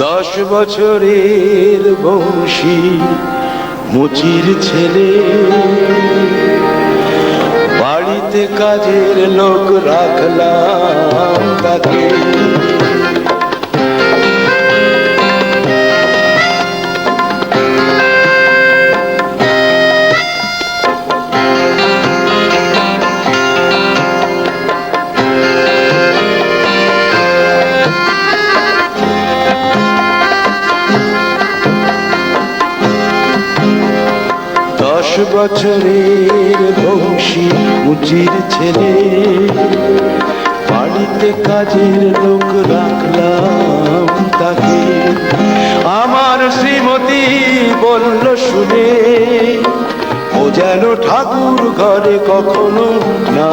10 বছরের বংশী মুচির ছেলে, বাড়িতে কাজের লোক রাখলাম তাকে। 10 বছরের বংশী মুচির ছেলে, বাড়িতে কাজের লোক রাখলাম তাকে। আমার শ্রীমতী বলল শুনে, ও যেন ঠাকুর ঘরে কখনো না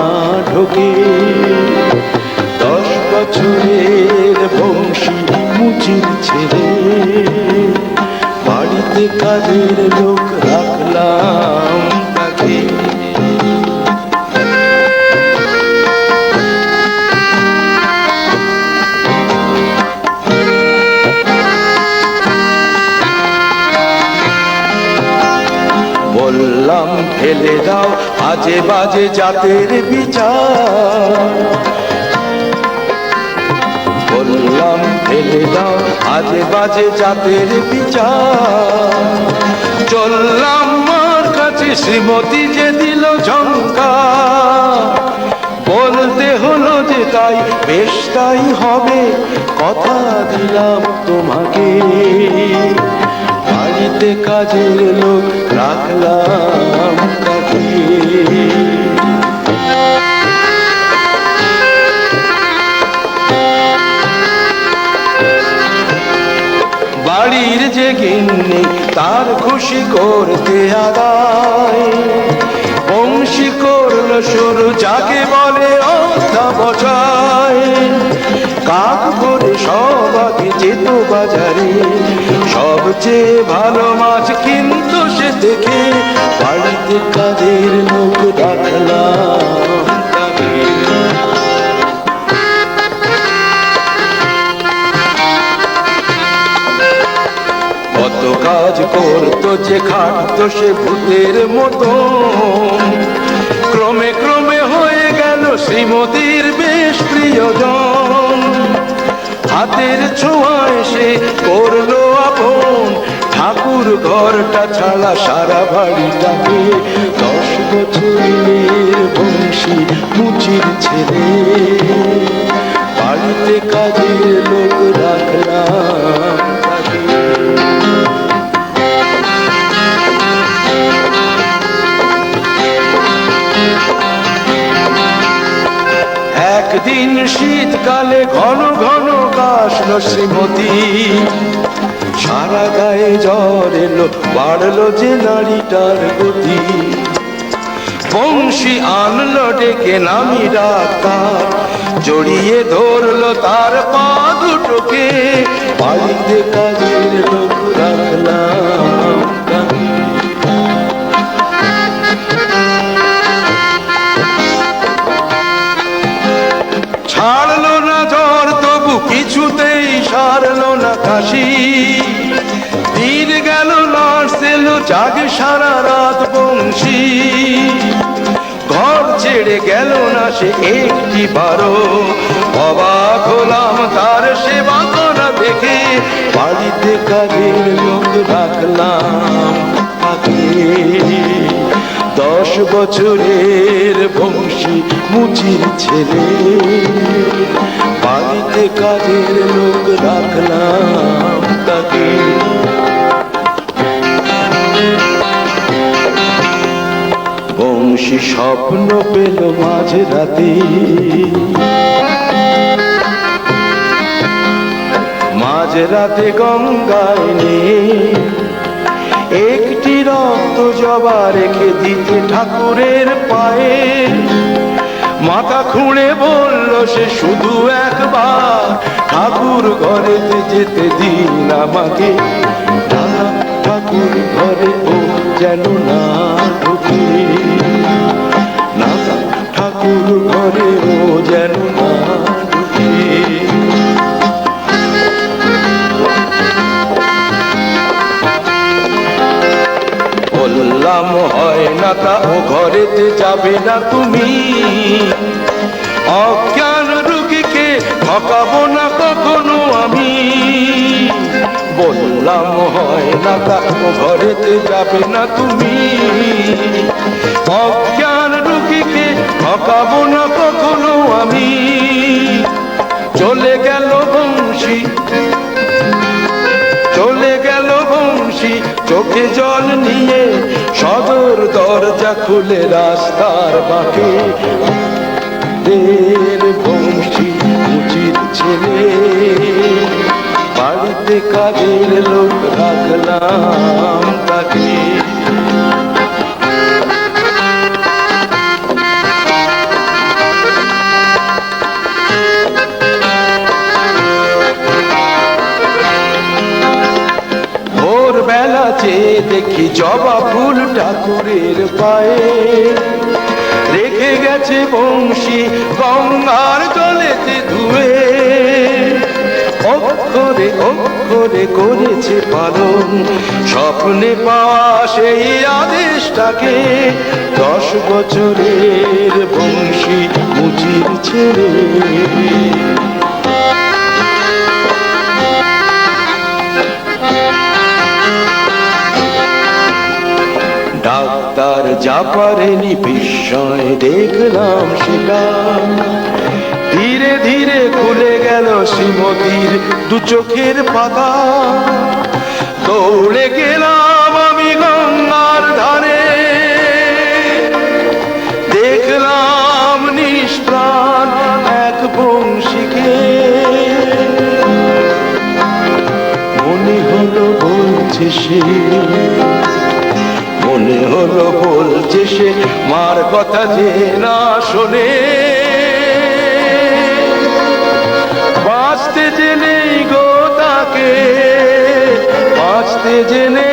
ঢোকে। 10 বছরের বংশী মুচির ছেলে, বাড়িতে কাজের লোক রাখলাম তাকে। বললাম ফেলে দাও আজে বাজে জাতের বিচার, বললাম ফেলে দাও আজে বাজে জাতের বিচার। চললাম মার কাছে, শ্রীমতী যে দিল ঝংকার। বলতে হলো যে তাই, বেশ তাই হবে, কথা দিলাম তোমাকে। বাড়িতে কাজের লোক রাখলাম তাকে। বাড়ির যে গিন্নি তার খুশি করতে আদায়, বংশী করলো শুরু যাকে বলে অধ্যবসায়। কাক করে সব আগে যেত বাজারে, সবচেয়ে ভালো মাছ কিন্তু সে দেখে। বাড়িতে কাজের লোক রাখলাম তাকে। কত কাজ করতো যে খাটতো সে ভূতের মতো, ক্রমে ক্রমে হয়ে গেল শ্রীমতীর বেশ প্রিয়জন। হাতের ছোঁয়ায় সে করলো আপন, ঠাকুর ঘরটা ছাড়া সারা বাড়িটাকে। 10 বছরের বংশী মুচির ছেলে, বাড়িতে কাজের লোক রাখলাম তাকে। একদিন শীতকালে ঘন ঘন কাশলো শ্রীমতী, সারা গায়ে জ্বর এলো, বাড়লো যে নারীটার গতি। বংশী আনলো ডেকে নামি ডাক্তার, জড়িয়ে ধরলো তার পা দুটোকে। বাড়িতে কাজের লোক রাখলাম তাকে। ছাড়লো না জ্বর তবু কিছুতেই সারলো না কাশি। দিন গেল নার্স এলো, জাগে সারা রাত বংশী। ঘর ছেড়ে গেল না সে একটি বারো, অবাক হলাম তার সেবা করা দেখে। বাড়িতে কাজের লোক রাখলাম তাকে। 10 বছরের বংশী মুচির ছেলে, বাড়িতে কাজের লোক রাখলাম তাকে। বংশী স্বপ্ন পেল মাঝরাতে, মাঝরাতে গঙ্গায় নেই একটি রক্ত জবা রেখে দিতে ঠাকুরের পায়ে। মাথা খুঁড়ে বলল সে শুধু একবার, ঠাকুর ঘরেতে যেতে দিন আমাকে। ঠাকুর ঘরে ও যেন না ঢোকে, না ঠাকুর ঘরে ও যেন না ঢোকে। নাতা ও ঘরেতে যাবে না তুমি। অজ্ঞান রুগীকে ঠকাবো না কখনো আমি, বললাম হয় নাতা ও ঘরেতে যাবে না তুমি। অজ্ঞান রুগীকে ঠকাবো না কখনো আমি। চলে গেল বংশী, চলে গেল বংশী চোখে জল নিয়ে, সদর দরজা খুলে রাস্তার বাঁকে। বংশী মুচির ছেলে, বাড়িতে কাজের লোক রাখলাম তাকে। ভোরবেলা চেয়ে দেখি জবা ফুল ঠাকুরের পায়ে, রেখে গেছে বংশী গঙ্গার জলেতে ধুয়ে। অক্ষরে অক্ষরে করেছে পালন স্বপ্নে পাওয়া সেই আদেশটাকে। 10 বছরের বংশী মুচির ছেলে। ডাক্তার যা পারেনি বিস্ময় দেখলাম সেটা, ধীরে ধীরে খুলে গেল শ্রীমতীর 2 চোখের পাতা। দৌড়ে গেলাম আমি গঙ্গার ধারে, দেখলাম নিষ্প্রাণ এক বংশীকে। মনে হলো বলছে সে, মনে হলো বলছে সে মার কথা যে না শোনে। বাঁচতে যে নেই গো তাকে, বাঁচতে যে নেই